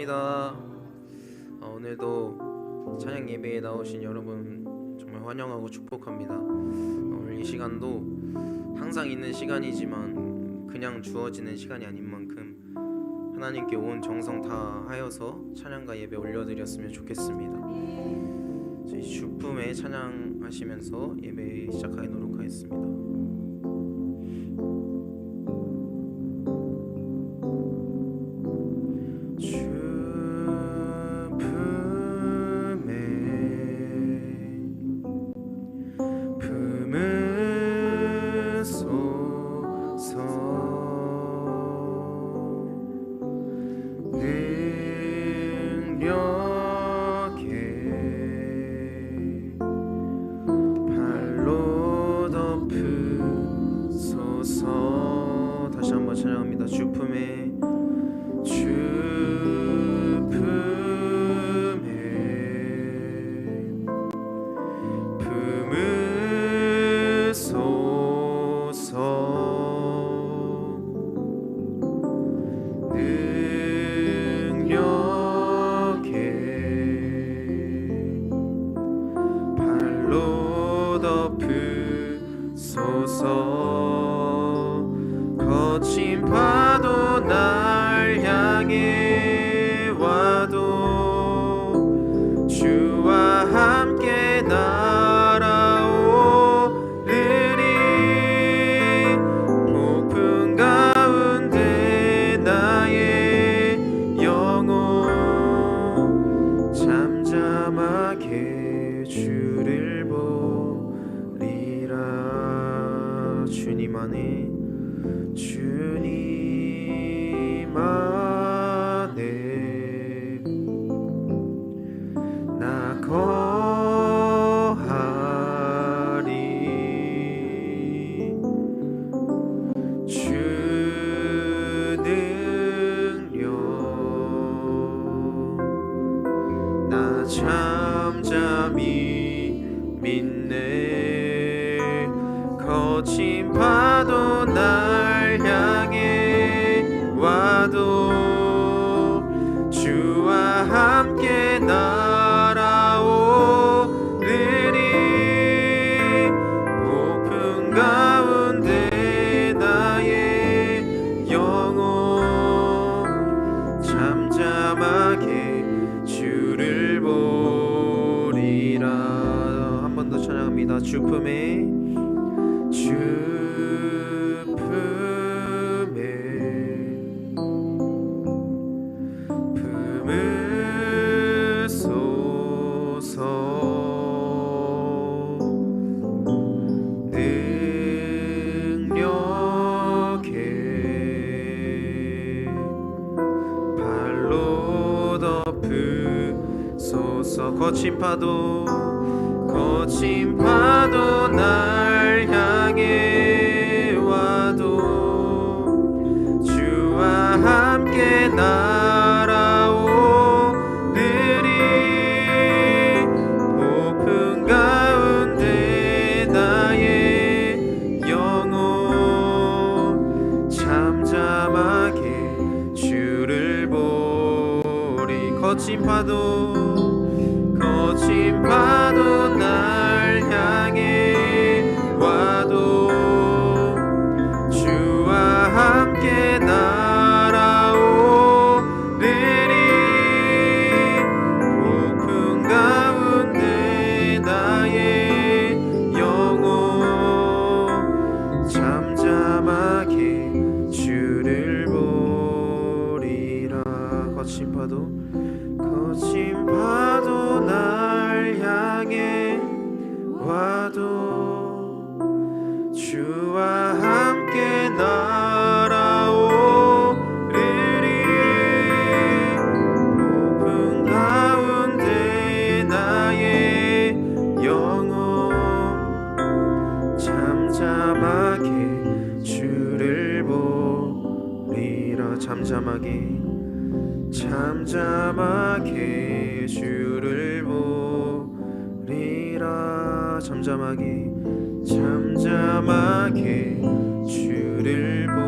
반갑습니다. 오늘도 찬양 예배에 나오신 여러분 정말 환영하고 축복합니다. 오늘 이 시간도 항상 있는 시간이지만 그냥 주어지는 시간이 아닌 만큼 하나님께 온 정성 다하여서 찬양과 예배 올려드렸으면 좋겠습니다. 저희 주품에 찬양하시면서 예배 시작하도록 하겠습니다. 다시 한번 찬양합니다. 주품에 거친 파도 날 향해 와도 주와 함께 날아오르리. 폭풍 가운데 나의 영혼 잠잠하게 주를 보리라. 주님 안에 나 거하리. 주 능력 나 잠잠히 믿네. 거친 파도 날 향해 와도 주와 함께 날아오르리. 폭풍 가운데 나의 영혼 잠잠하게 주를 보리라. 한 번 더 찬양합니다. 주품에 거친 파도 날 향해 와도 주와 함께 날아오르리. 폭풍 가운데 나의 영혼 잠잠하게 주를 보리. 거친 파도 날 향해 와도 주와 함께 날아오르리. 폭풍 가운데 나의 영혼 잠잠하게 주를 보리라. 거친 파도 날 향해 와도 주와 함께 날아오르리. 폭풍 가운데 나의 영혼 잠잠하게 주를 보리라. 잠잠하게 주를 보리라. 잠잠하게 주를 보리라.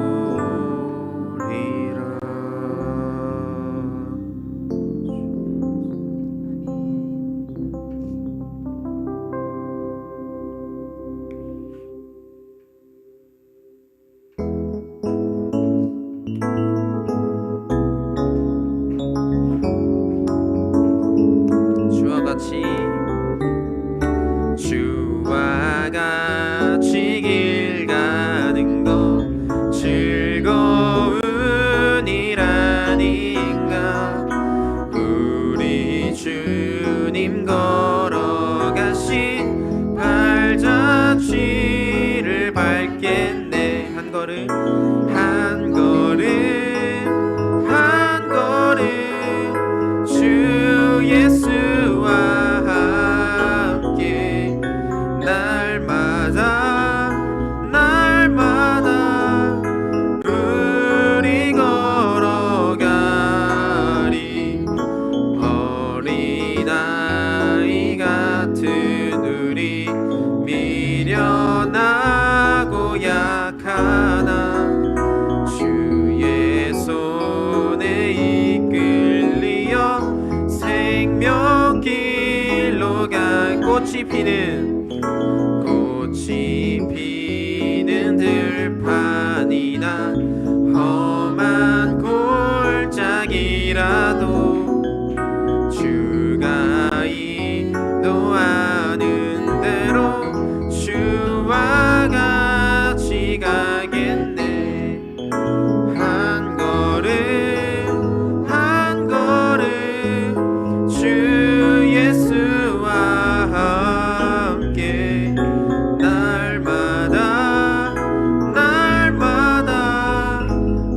꽃이 피는 들판이나 험한 골짜기라도 주가 인도하는 대로 주와 같이 가겠네. 한 걸음 한 걸음 주 예수와 함께 날마다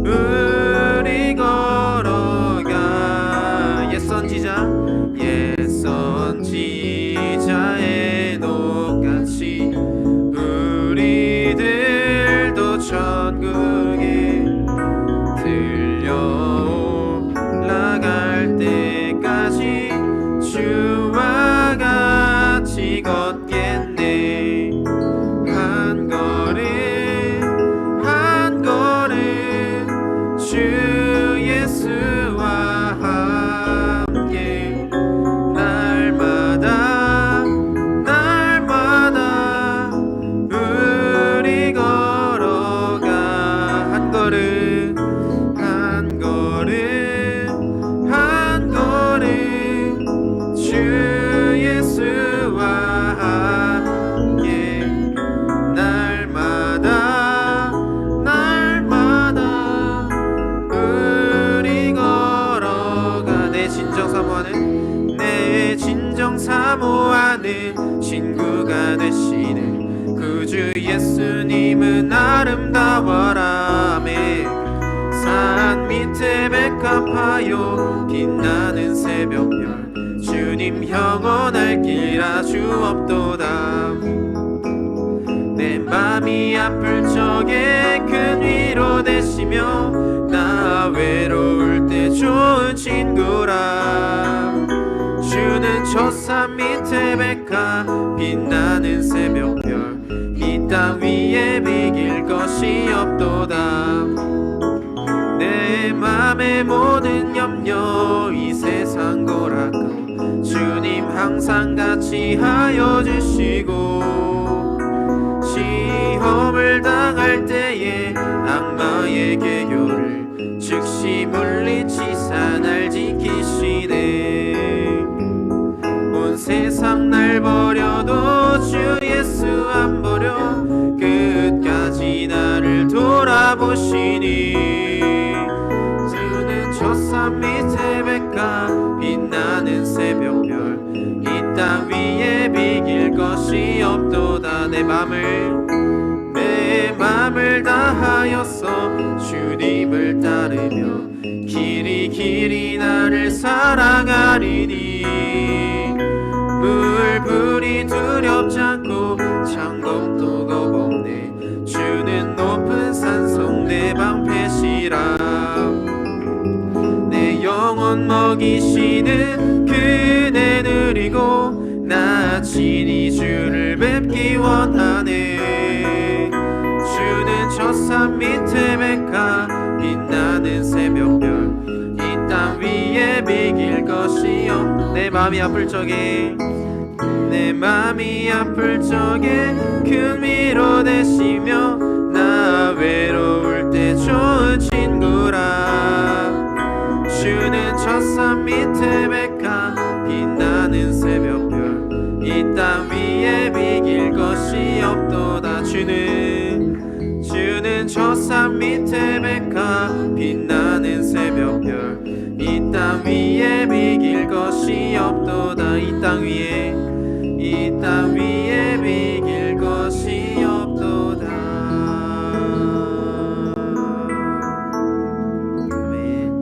우리 걸어가. 옛 선지자의 녹같이 우리들도 천국에 들려올라갈 때까지 주와 같이 걷겠네. 한 걸음 주 예수와 함께 날마다 우리 걸어가. 한 걸음 주 예수와 함께 날마다 우리 걸어가. 내 진정 사모하는 친구가 되시는 구주 예수님은 아름다워라매. 산 밑에 백합하여 빛나는 새벽별 주님 영원할 길 아주 없도다. 내 맘이 아플 적에 큰 위로 되시며 나 외로울 때 좋은 친구라. 주는 저 산 밑에 백합 빛나는 새벽별 이 땅 위에 비길 것이 없도다. 내 맘의 모든 염려 이 세상 고락고 주님 항상 같이 하여 주시고. 시험을 당할 때에 악마의 계교를 즉시 물리치사 날 지키시네. 온 세상 날 버려도 주 예수 안 버려 끝까지 나를 돌아보시니. 주는 저 산 밑에 백합 빛나는 새벽별 이 땅 위에 비길 것이 없도다. 내 맘을 다하였어 주님을 따르며 길이 나를 사랑하리니. 물불이 두렵지 않고 창검도 겁없네. 주는 높은 산속 내 방패시라. 내 영혼 먹이시는 그네 누리고 나 친히 주를 뵙기 원하네. 주는 저 산 밑에 백합 빛나는 새벽별 이 땅 위에 비길 것이 없. 내 맘이 아플 적에 큰 위로 되시며 나 외로울 때 좋은 친구라. 주는 저 산 밑에 백합 빛나는 새벽별 이 땅 위에 비길 것이 없도다. 주는 저 산 밑에 백합 빛나는 새벽별 이 땅 위에 비길 것이 없도다. 이 땅 위에 비길 것이 없도다. 아멘.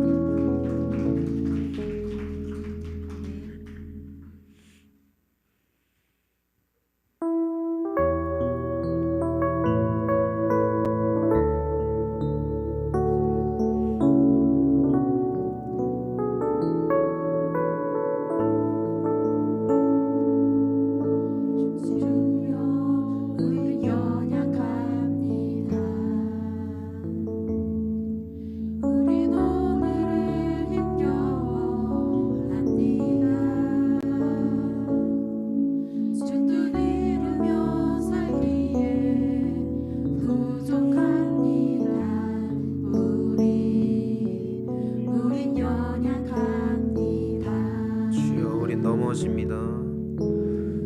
넘어집니다.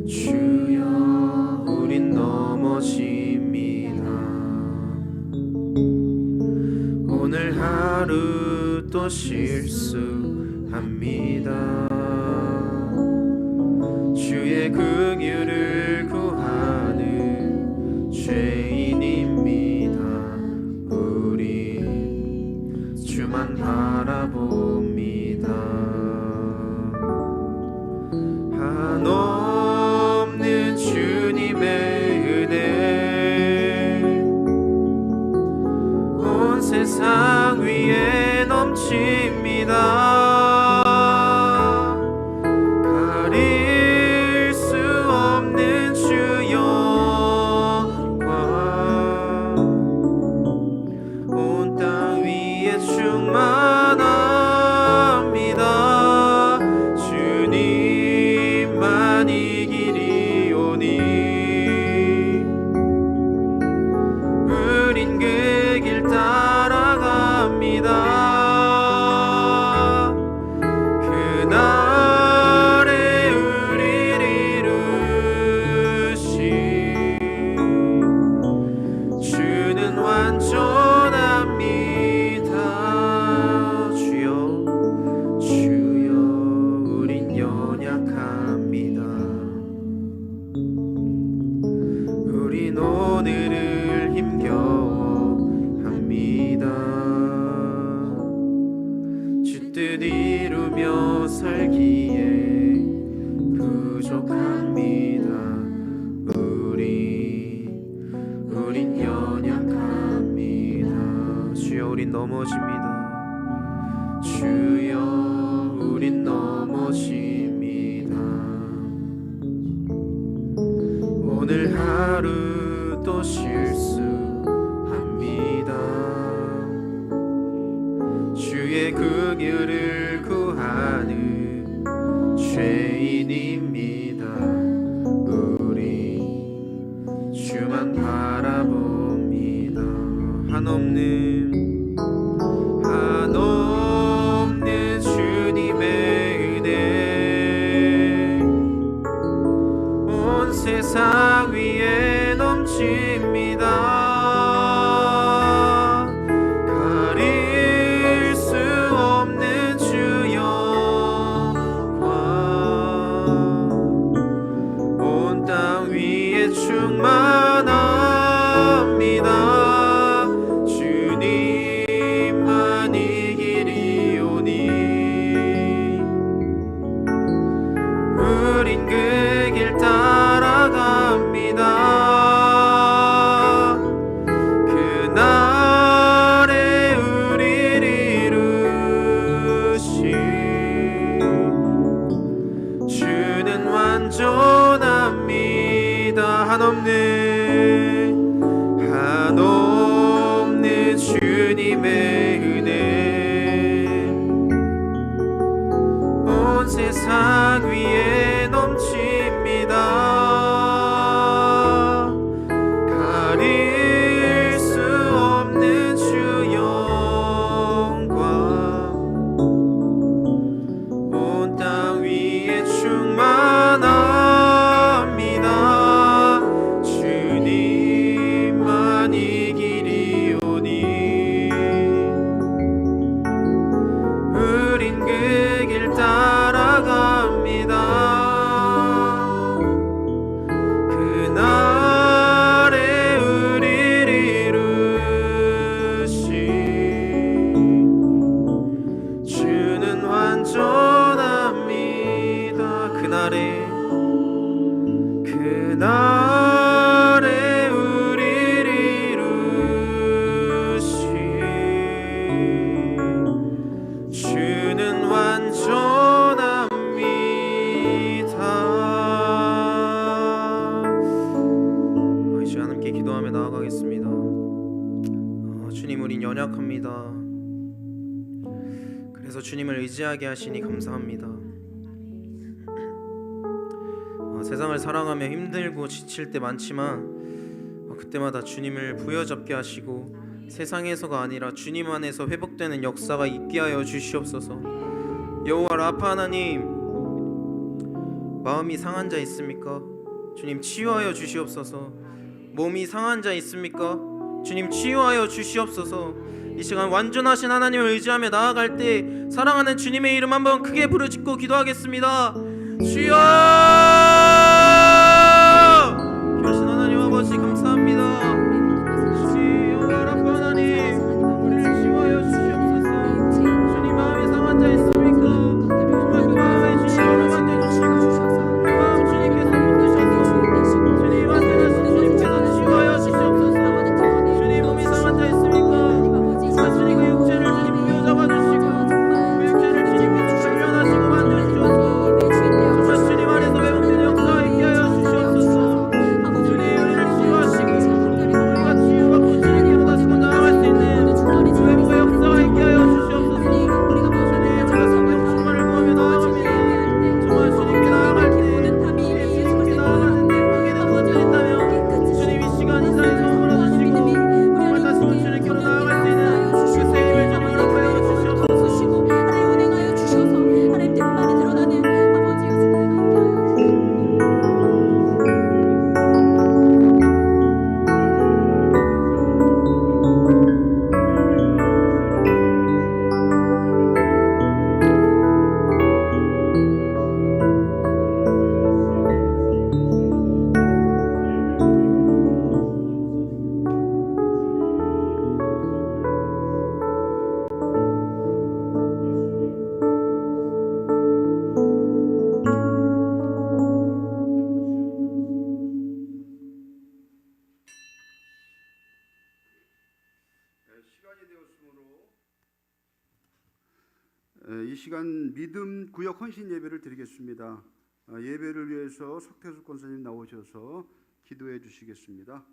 주여 우린 넘어집니다. 오늘 하루 또 실수합니다. 주의 긍휼을 구하는 죄인입니다. 우리 주만 바라봅니다. 한없는 주님의 은혜 온 세상 위에 넘칩니다. 가릴 수 없는 주 영광 온 땅 위에 충만합니다. 주님만 이 길이오니 우린 그 길 따라갑니다. 그날에 우릴 이루신 주는 완전합니다. 주여 주여 우린 연약합니다. 우린 오늘을 힘겨워합니다. 주 뜻 이루며 살기에 부족합니다. 우린 연약합니다. 주여 우린 넘어집니다. 주여 우린 넘어집니다. 오늘 하루 또 실수합니다. 주의 긍휼을 구하는 죄인입니다. 우리 주만 바라봅니다. 한없는 주님의 은혜 온 세상 위에 넘칩니다. 가릴 수 없는 주 영광 온 땅 위에 충만합니다. 주님만 이 길이오니 우린 그 길 따라갑니다. 그날에 우릴 이루신 주는 완전합니다. 한없는 주님의 은혜 온 세상 위에 넘칩니다. 가릴 수 없는 주 영광 온 땅 위에 충만합니다. 주님만 이 길이오니 우린 그 길 따라갑니다. 그날에 우릴 이루신 주는 완전합니다. 그날에 우릴 이루신 주는 완전합니다. 이제 함께 기도하며 나아가겠습니다. 주님 우린 연약합니다. 그래서 주님을 의지하게 하시니 감사합니다. 세상을 살아가며 힘들고 지칠 때 많지만 그때마다 주님을 부여잡게 하시고 세상에서가 아니라 주님 안에서 회복되는 역사가 있게 하여 주시옵소서. 여호와 라파 하나님, 마음이 상한 자 있습니까? 주님 치유하여 주시옵소서. 몸이 상한 자 있습니까? 주님 치유하여 주시옵소서. 이 시간 완전하신 하나님을 의지하며 나아갈 때 사랑하는 주님의 이름 한번 크게 부르짖고 기도하겠습니다. 주여! 귀하신 하나님 아버지 감사합니다. 주여 아빠 하나님 우리를 치유하여 주시옵소서. 주님 마음에 상한 자 있습니까? 정말 그 마음에 주님으로 만져주시고 그 마음 주님께서 붙드셔서 주님 완전하신 주님께서 치유하여 주시옵소서. 주님 몸이 상한 자 있습니까? 정말 주님 그 육체를 주님 부여잡아 주시고 그 육체를 주님께서 단련하시고 만져주셔서 정말 주님 안에서 회복된 역사 있게 하여 주시옵소서. 주님 우리를 치유하시고 우리가 치유받고 주님께로 다시 나아갈 수 있는 그 회복의 역사가 있게 하여 주시옵소서. 주님 우리가 성령 충만을 구하며 나아갑니다. 정말 주님께 나아갈 때 주님께 나아가는 데 파괴된 것들이 있다면 주님 이 시간 이 자리에서 허물어주시고 정말 다시 주님께로 나아갈 수 있는 그 새 힘을 주님 허락하여 주시옵소서. 하나님 은행하여 주셔서 하나님 뜻만이 드러나는 아버지의 은혜가 시간이 되었으므로 이 시간 믿음 구역 헌신 예배를 드리겠습니다. 예배를 위해서 석태수 권사님 나오셔서 기도해 주시겠습니다.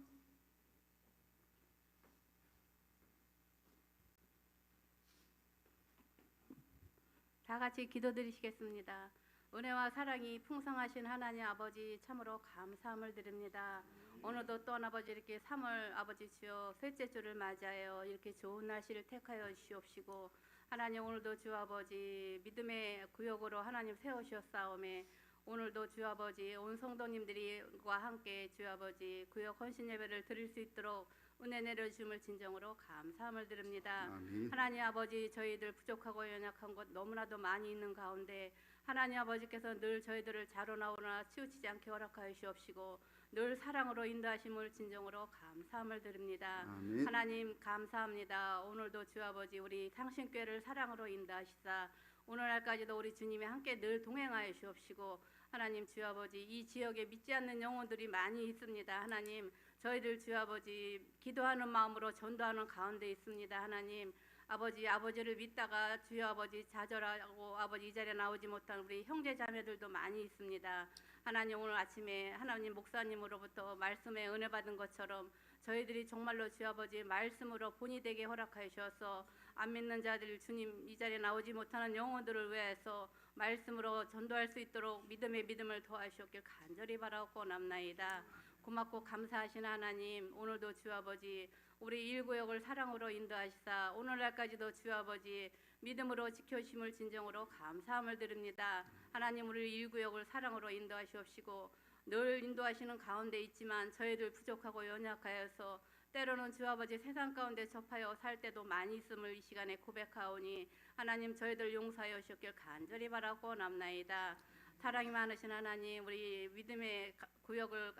다 같이 기도드리시겠습니다. 은혜와 사랑이 풍성하신 하나님 아버지 참으로 감사함을 드립니다. 오늘도 또한 아버지 이렇게 3월 아버지 주여 셋째 주를 맞이하여 이렇게 좋은 날씨를 택하여 주시옵시고 하나님 오늘도 주 아버지 믿음의 구역으로 하나님 세우셨사오매 오늘도 주 아버지 온 성도님들과 함께 주 아버지 구역 헌신 예배를 드릴 수 있도록 은혜 내려주심을 진정으로 감사함을 드립니다. 아멘. 하나님 아버지 저희들 부족하고 연약한 것 너무나도 많이 있는 가운데 하나님 아버지께서 늘 저희들을 자로나오나 치우치지 않게 허락하여 주옵시고 늘 사랑으로 인도하심을 진정으로 감사함을 드립니다. 아멘. 하나님 감사합니다. 오늘도 주 아버지 우리 상신교회를 사랑으로 인도하시사 오늘날까지도 우리 주님이 함께 늘 동행하여 주옵시고 하나님 주 아버지 이 지역에 믿지 않는 영혼들이 많이 있습니다. 하나님 저희들 주 아버지 기도하는 마음으로 전도하는 가운데 있습니다. 하나님 아버지를 믿다가 주여 아버지 좌절하고 아버지 이 자리에 나오지 못한 우리 형제 자매들도 많이 있습니다. 하나님 오늘 아침에 하나님 목사님으로부터 말씀에 은혜 받은 것처럼 저희들이 정말로 주여 아버지 말씀으로 본이 되게 허락하여 주셔서 안 믿는 자들 주님 이 자리에 나오지 못하는 영혼들을 위해서 말씀으로 전도할 수 있도록 믿음을 도와주셨길 간절히 바라고 남나이다. 고맙고 감사하신 하나님 오늘도 주 아버지 우리 일구역을 사랑으로 인도하시사 오늘날까지도 주 아버지 믿음으로 지켜주심을 진정으로 감사함을 드립니다. 하나님 우리 일구역을 사랑으로 인도하시옵시고 늘 인도하시는 가운데 있지만 저희들 부족하고 연약하여서 때로는 주 아버지 세상 가운데 접하여 살 때도 많이 있음을 이 시간에 고백하오니 하나님 저희들 용서하여 주셨길 간절히 바라고 남나이다. 사랑이 많으신 하나님 우리 믿음의 구역을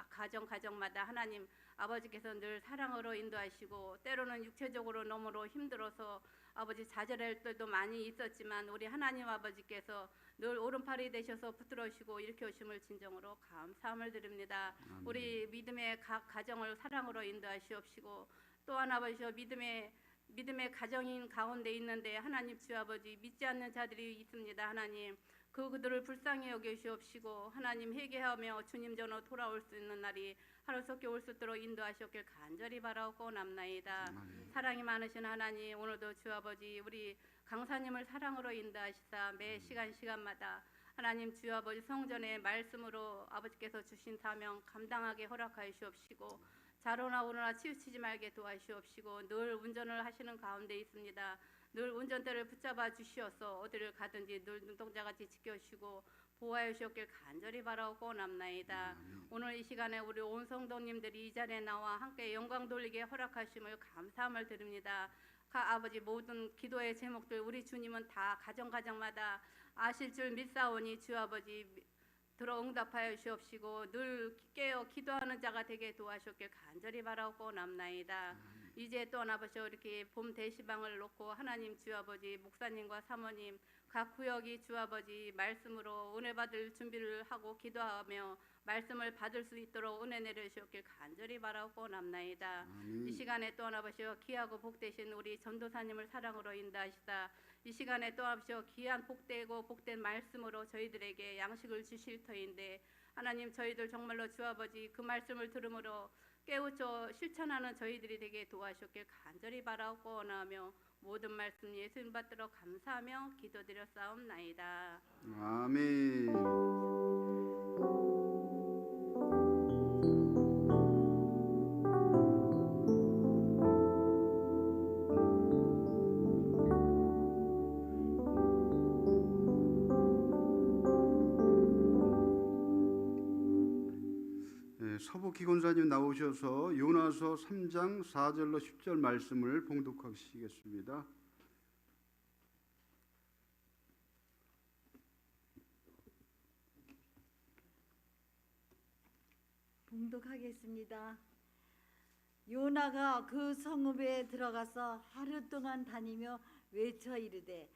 가정마다 하나님 아버지께서 늘 사랑으로 인도하시고 때로는 육체적으로 너무로 힘들어서 아버지 좌절할 때도 많이 있었지만 우리 하나님 아버지께서 늘 오른팔이 되셔서 붙들어주시고 일으켜주심을 진정으로 감사함을 드립니다. 아멘. 우리 믿음의 가정을 사랑으로 인도하시옵시고 또한 아버지여 믿음의 가정인 가운데 있는데 하나님 주 아버지 믿지 않는 자들이 있습니다. 하나님 그들을 불쌍히 여겨주시옵시고 하나님 회개하며 주님 전으로 돌아올 수 있는 날이 하루속히 올 수 있도록 인도하시옵길 간절히 바라고 남나이다. 아멘. 사랑이 많으신 하나님 오늘도 주 아버지 우리 강사님을 사랑으로 인도하시사 매 시간마다 하나님 주 아버지 성전의 말씀으로 아버지께서 주신 사명 감당하게 허락하여 주옵시고 자로나 오너나 치우치지 말게 도와주옵시고 늘 운전을 하시는 가운데 있습니다. 늘 운전대를 붙잡아 주시어서 어디를 가든지 늘 눈동자같이 지켜주시고 보호하여 주셨길 간절히 바라고 남나이다. 오늘 이 시간에 우리 온 성도님들이 이 자리에 나와 함께 영광 돌리게 허락하심을 감사함을 드립니다. 아버지 모든 기도의 제목들 우리 주님은 다 가정마다 아실 줄 믿사오니 주 아버지 들어 응답하여 주옵시고 늘 깨어 기도하는 자가 되게 도와주셨길 간절히 바라고 남나이다. 이제 또 아버지 이렇게 봄 대시방을 놓고 하나님 주 아버지 목사님과 사모님 각 구역이 주 아버지 말씀으로 은혜 받을 준비를 하고 기도하며 말씀을 받을 수 있도록 은혜 내려주셨길 간절히 바라고 남나이다. 이 시간에 또 아버지 귀하고 복되신 우리 전도사님을 사랑으로 인도하시다. 이 시간에 또 아버지 귀한 복되고 복된 말씀으로 저희들에게 양식을 주실 터인데 하나님 저희들 정말로 주 아버지 그 말씀을 들음으로 깨우쳐 실천하는 저희들이 되게 도와주셨길 간절히 바라고 원하며 모든 말씀 예수님 받들어 감사하며 기도드려 싸움나이다. 아멘. 서부 기권사님 나오셔서 요나서 3장 4절로 10절 말씀을 봉독하시겠습니다. 봉독하겠습니다. 요나가 그 성읍에 들어가서 하루 동안 다니며 외쳐 이르되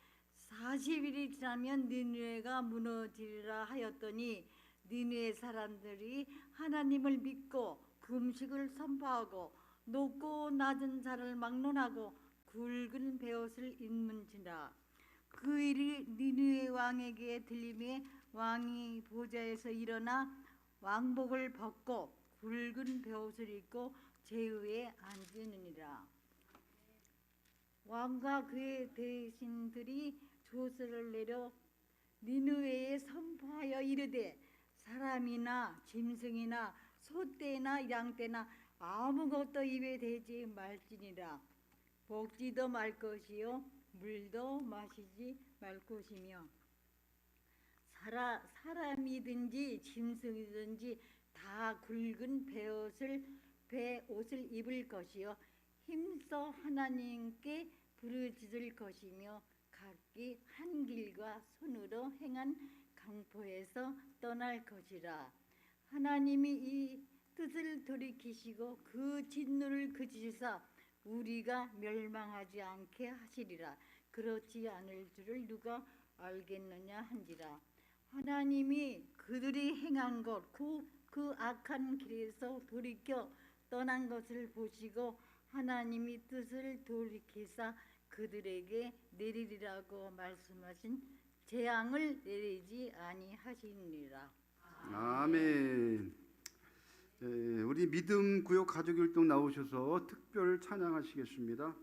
40일이 지나면 니느웨가 무너지리라 하였더니 니느웨 사람들이 하나님을 믿고 금식을 선포하고 높고 낮은 자를 막론하고 굵은 베옷을 입는지라. 그 일이 니느웨 왕에게 들림에 왕이 보좌에서 일어나 왕복을 벗고 굵은 베옷을 입고 제위에 앉으느니라. 왕과 그의 대신들이 조서를 내려 니느웨에 선포하여 이르되 사람이나 짐승이나 소떼나 양떼나 아무것도 입에 대지 말지니라. 먹지도 말 것이요 물도 마시지 말 것이며 사람이든지 짐승이든지 다 굵은 베옷을 입을 것이요 힘써 하나님께 부르짖을 것이며 각기 한 길과 손으로 행한 강포에서 떠날 것이라. 하나님이 이 뜻을 돌이키시고 그 진노를 그치사 우리가 멸망하지 않게 하시리라. 그렇지 않을 줄을 누가 알겠느냐 한지라. 하나님이 그들이 행한 것 그 악한 길에서 돌이켜 떠난 것을 보시고 하나님이 뜻을 돌이키사 그들에게 내리리라고 말씀하신 재앙을 내리지 아니하시니라. 아멘. 우리 믿음 구역 가족일동 나오셔서 특별 찬양하시겠습니다.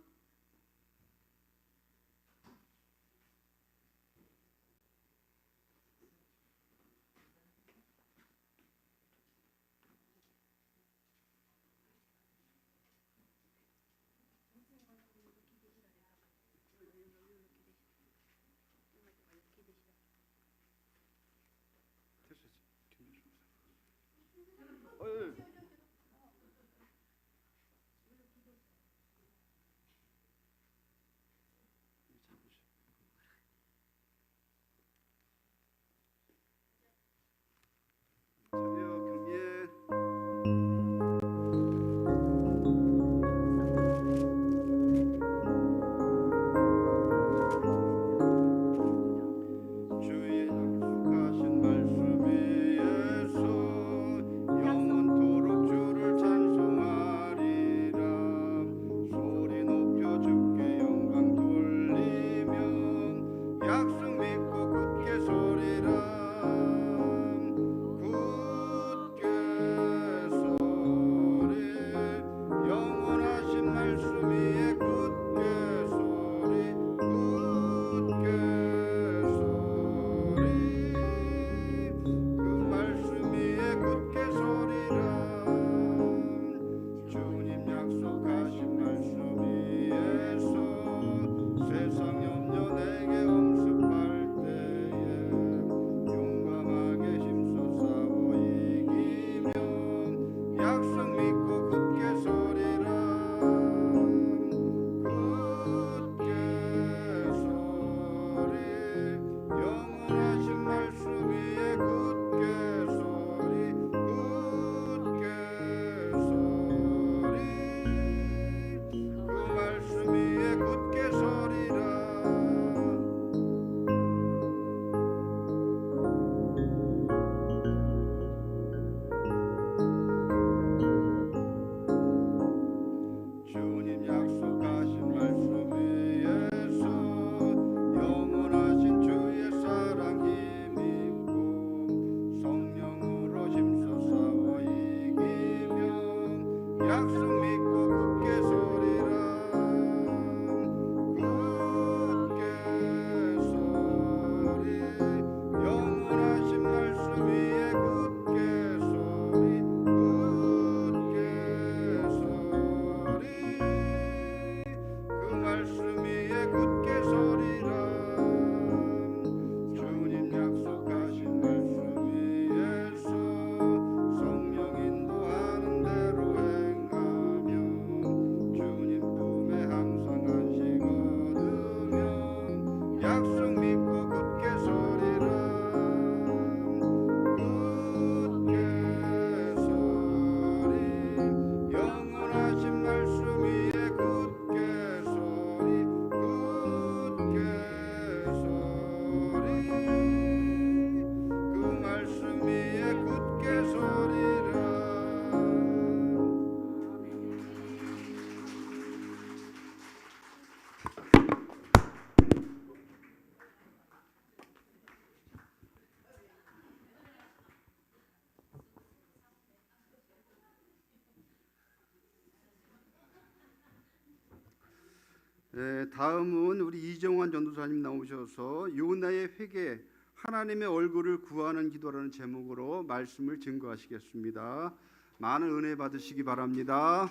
다음은 우리 이정환 전도사님 나오셔서 요나의 회개, 하나님의 얼굴을 구하는 기도라는 제목으로 말씀을 증거하시겠습니다. 많은 은혜 받으시기 바랍니다.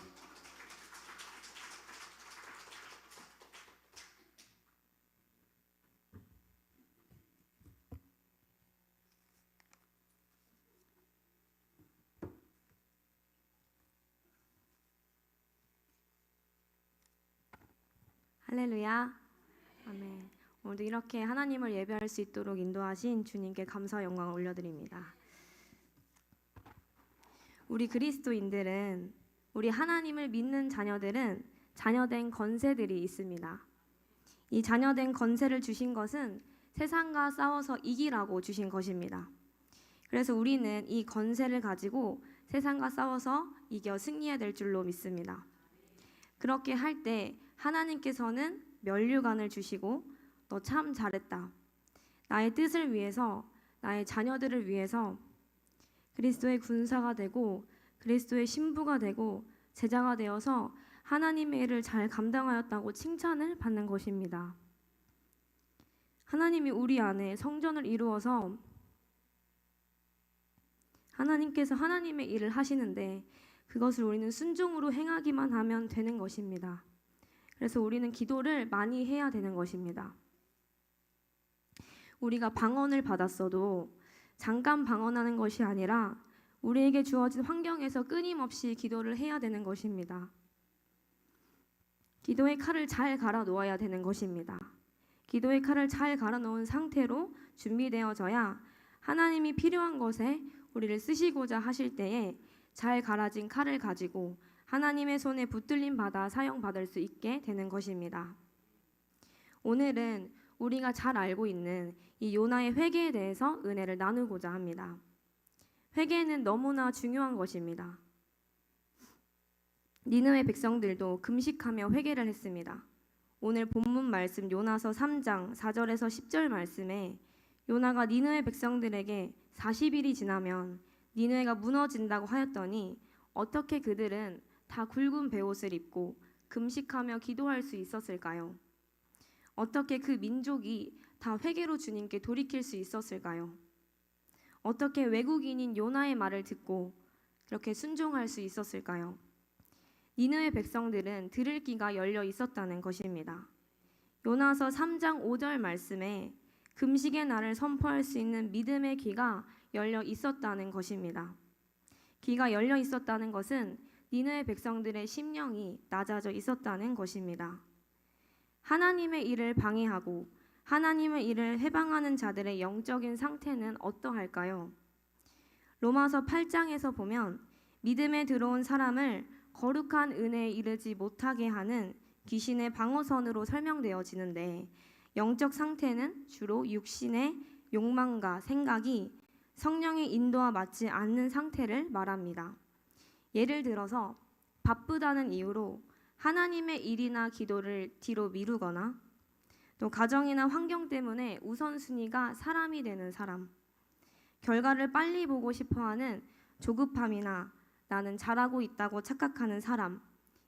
할렐루야. 아멘. 오늘도 이렇게 하나님을 예배할 수 있도록 인도하신 주님께 감사 영광을 올려드립니다. 우리 그리스도인들은, 우리 하나님을 믿는 자녀들은 자녀된 권세들이 있습니다. 이 자녀된 권세를 주신 것은 세상과 싸워서 이기라고 주신 것입니다. 그래서 우리는 이 권세를 가지고 세상과 싸워서 이겨 승리해야 될 줄로 믿습니다. 그렇게 할 때 하나님께서는 면류관을 주시고 너 참 잘했다. 나의 뜻을 위해서, 나의 자녀들을 위해서 그리스도의 군사가 되고 그리스도의 신부가 되고 제자가 되어서 하나님의 일을 잘 감당하였다고 칭찬을 받는 것입니다. 하나님이 우리 안에 성전을 이루어서 하나님께서 하나님의 일을 하시는데 그것을 우리는 순종으로 행하기만 하면 되는 것입니다. 그래서 우리는 기도를 많이 해야 되는 것입니다. 우리가 방언을 받았어도 잠깐 방언하는 것이 아니라 우리에게 주어진 환경에서 끊임없이 기도를 해야 되는 것입니다. 기도의 칼을 잘 갈아 놓아야 되는 것입니다. 기도의 칼을 잘 갈아 놓은 상태로 준비되어져야 하나님이 필요한 것에 우리를 쓰시고자 하실 때에 잘 갈아진 칼을 가지고 하나님의 손에 붙들림 받아 사용받을 수 있게 되는 것입니다. 오늘은 우리가 잘 알고 있는 이 요나의 회개에 대해서 은혜를 나누고자 합니다. 회개는 너무나 중요한 것입니다. 니느웨 백성들도 금식하며 회개를 했습니다. 오늘 본문 말씀 요나서 3장 4절에서 10절 말씀에 요나가 니느웨 백성들에게 40일이 지나면 니느웨가 무너진다고 하였더니 어떻게 그들은 다 굵은 베옷을 입고 금식하며 기도할 수 있었을까요? 어떻게 그 민족이 다 회개로 주님께 돌이킬 수 있었을까요? 어떻게 외국인인 요나의 말을 듣고 그렇게 순종할 수 있었을까요? 니느웨 백성들은 들을 귀가 열려 있었다는 것입니다. 요나서 3장 5절 말씀에 금식의 날을 선포할 수 있는 믿음의 귀가 열려 있었다는 것입니다. 귀가 열려 있었다는 것은 니느웨 백성들의 심령이 낮아져 있었다는 것입니다. 하나님의 일을 방해하고 하나님의 일을 해방하는 자들의 영적인 상태는 어떠할까요? 로마서 8장에서 보면 믿음에 들어온 사람을 거룩한 은혜에 이르지 못하게 하는 귀신의 방어선으로 설명되어지는데 영적 상태는 주로 육신의 욕망과 생각이 성령의 인도와 맞지 않는 상태를 말합니다. 예를 들어서 바쁘다는 이유로 하나님의 일이나 기도를 뒤로 미루거나 또 가정이나 환경 때문에 우선순위가 사람이 되는 사람, 결과를 빨리 보고 싶어하는 조급함이나 나는 잘하고 있다고 착각하는 사람,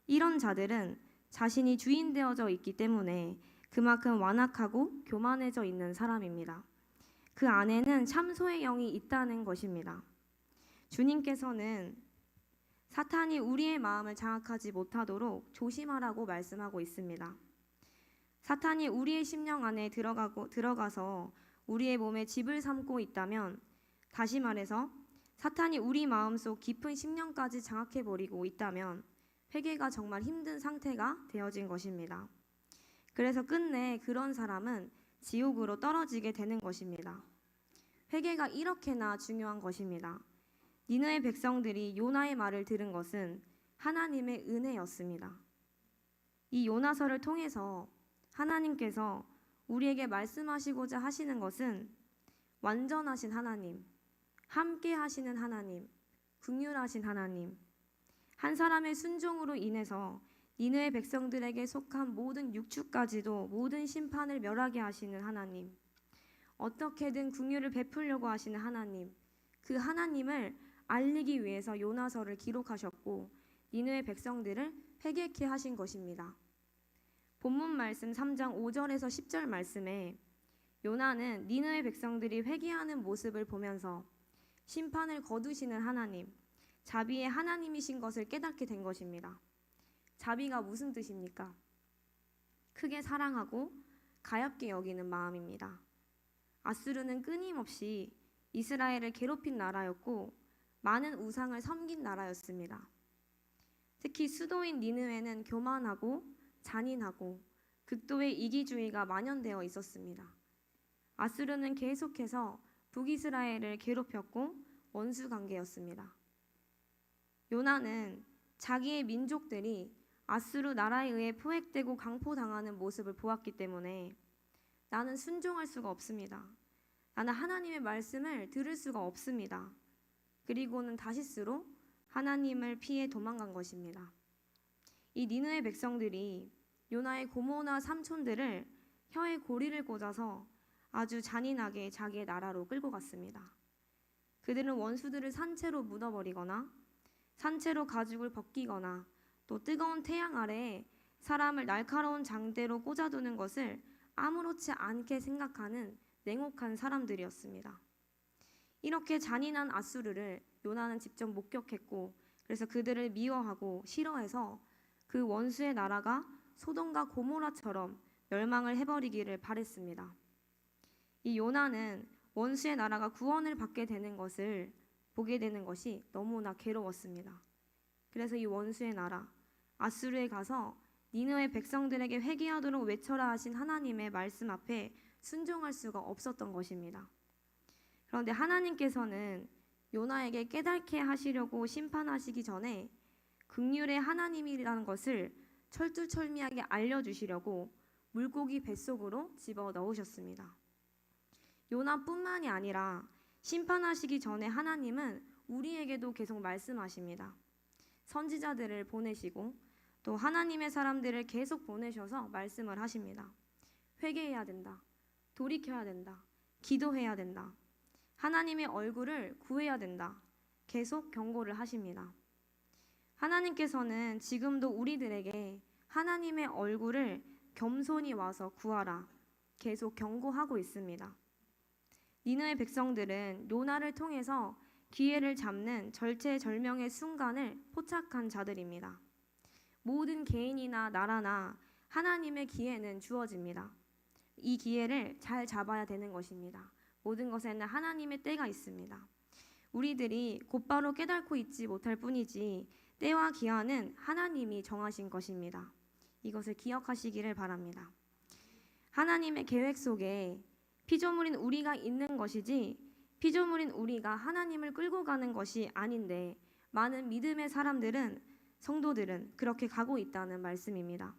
이런 자들은 자신이 주인 되어져 있기 때문에 그만큼 완악하고 교만해져 있는 사람입니다. 그 안에는 참소의 영이 있다는 것입니다. 주님께서는 사탄이 우리의 마음을 장악하지 못하도록 조심하라고 말씀하고 있습니다. 사탄이 우리의 심령 안에 들어가서 우리의 몸에 집을 삼고 있다면, 다시 말해서 사탄이 우리 마음속 깊은 심령까지 장악해버리고 있다면 회개가 정말 힘든 상태가 되어진 것입니다. 그래서 끝내 그런 사람은 지옥으로 떨어지게 되는 것입니다. 회개가 이렇게나 중요한 것입니다. 니느웨 백성들이 요나의 말을 들은 것은 하나님의 은혜였습니다. 이 요나서를 통해서 하나님께서 우리에게 말씀하시고자 하시는 것은 완전하신 하나님, 함께 하시는 하나님, 긍휼하신 하나님, 한 사람의 순종으로 인해서 니느웨 백성들에게 속한 모든 육축까지도 모든 심판을 멸하게 하시는 하나님, 어떻게든 긍휼을 베풀려고 하시는 하나님, 그 하나님을 알리기 위해서 요나서를 기록하셨고 니느웨 백성들을 회개케 하신 것입니다. 본문 말씀 3장 5절에서 10절 말씀에 요나는 니느웨 백성들이 회개하는 모습을 보면서 심판을 거두시는 하나님, 자비의 하나님이신 것을 깨닫게 된 것입니다. 자비가 무슨 뜻입니까? 크게 사랑하고 가엾게 여기는 마음입니다. 아수르는 끊임없이 이스라엘을 괴롭힌 나라였고 많은 우상을 섬긴 나라였습니다. 특히 수도인 니느웨는 교만하고 잔인하고 극도의 이기주의가 만연되어 있었습니다. 아수르는 계속해서 북이스라엘을 괴롭혔고 원수관계였습니다. 요나는 자기의 민족들이 아수르 나라에 의해 포획되고 강포당하는 모습을 보았기 때문에 나는 순종할 수가 없습니다. 나는 하나님의 말씀을 들을 수가 없습니다. 그리고는 다시스로 하나님을 피해 도망간 것입니다. 이 니느웨 백성들이 요나의 고모나 삼촌들을 혀에 고리를 꽂아서 아주 잔인하게 자기의 나라로 끌고 갔습니다. 그들은 원수들을 산채로 묻어버리거나 산채로 가죽을 벗기거나 또 뜨거운 태양 아래에 사람을 날카로운 장대로 꽂아두는 것을 아무렇지 않게 생각하는 냉혹한 사람들이었습니다. 이렇게 잔인한 아수르를 요나는 직접 목격했고 그래서 그들을 미워하고 싫어해서 그 원수의 나라가 소돔과 고모라처럼 멸망을 해버리기를 바랬습니다. 이 요나는 원수의 나라가 구원을 받게 되는 것을 보게 되는 것이 너무나 괴로웠습니다. 그래서 이 원수의 나라 아수르에 가서 니느웨 백성들에게 회개하도록 외쳐라 하신 하나님의 말씀 앞에 순종할 수가 없었던 것입니다. 그런데 하나님께서는 요나에게 깨닫게 하시려고 심판하시기 전에 긍휼의 하나님이라는 것을 철두철미하게 알려주시려고 물고기 뱃속으로 집어넣으셨습니다. 요나뿐만이 아니라 심판하시기 전에 하나님은 우리에게도 계속 말씀하십니다. 선지자들을 보내시고 또 하나님의 사람들을 계속 보내셔서 말씀을 하십니다. 회개해야 된다. 돌이켜야 된다. 기도해야 된다. 하나님의 얼굴을 구해야 된다. 계속 경고를 하십니다. 하나님께서는 지금도 우리들에게 하나님의 얼굴을 겸손히 와서 구하라. 계속 경고하고 있습니다. 니느웨 백성들은 요나를 통해서 기회를 잡는 절체절명의 순간을 포착한 자들입니다. 모든 개인이나 나라나 하나님의 기회는 주어집니다. 이 기회를 잘 잡아야 되는 것입니다. 모든 것에는 하나님의 때가 있습니다. 우리들이 곧바로 깨닫고 있지 못할 뿐이지 때와 기한은 하나님이 정하신 것입니다. 이것을 기억하시기를 바랍니다. 하나님의 계획 속에 피조물인 우리가 있는 것이지 피조물인 우리가 하나님을 끌고 가는 것이 아닌데 많은 믿음의 사람들은 성도들은 그렇게 가고 있다는 말씀입니다.